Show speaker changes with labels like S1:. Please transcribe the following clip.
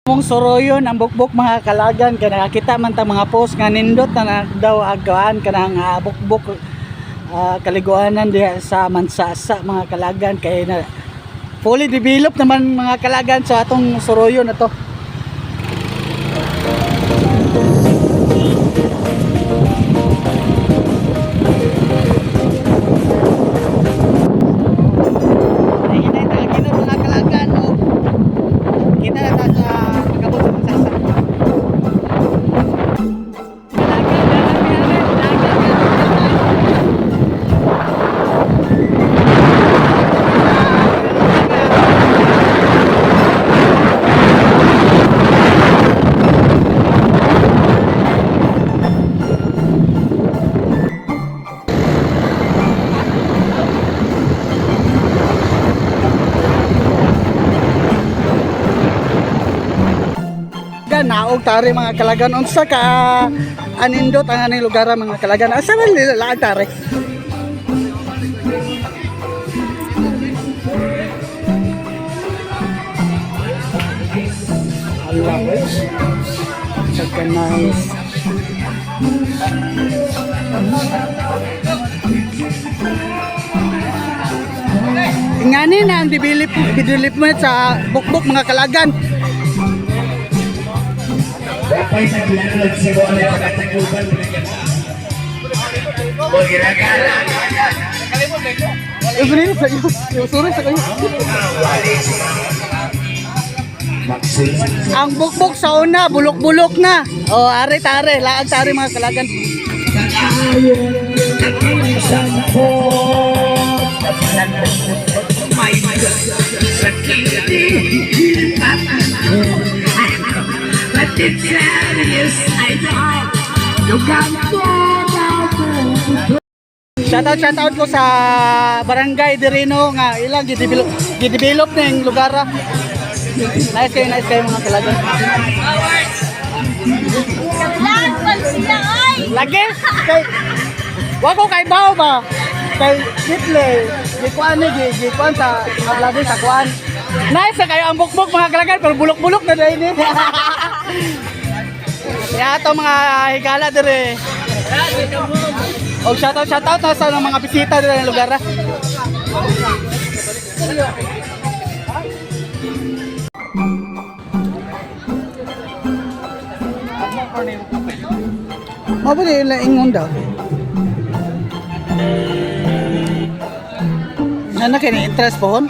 S1: Mong soroyon ang bukbok mga kalagan kay nakakita man ta mga post nga nindot na daw agawaan kanang bukbok kaliguanan diha sa Mansasa mga kalagan kay na fully developed naman mga kalagan sa atong soroyon na to. Naog tare mga kalagan unsa ka anindot ang aning lugar mga kalagan asa man laag tare Allah guys saka nice ingani na ang development sa bukbok mga kalagan.
S2: Dapat sa gilanod sa mga pagkatagupan mo ginagala.
S1: Every sa iyo, sorry sa kayo. Ang bukbok sa una, bulok-bulok na. Oh, are-tare, laag tare mga kalagan.
S2: My God,
S1: Shoutout ko sa barangay Dirino nga ilang gidevelop na yung lugar. Nice kayo mga kalagan. Lagi kay wako kay bao ba kay Hitle gikuan sa lagi sa kuan. Nice kayo ang bukbok mga kalagan pero bulok-bulok na dahil ni. Kaya ito mga higala dire. O shoutout na sa mga bisita dire ng lugar. Mabuti yung ingon daw. Sana kayo na interest po hon?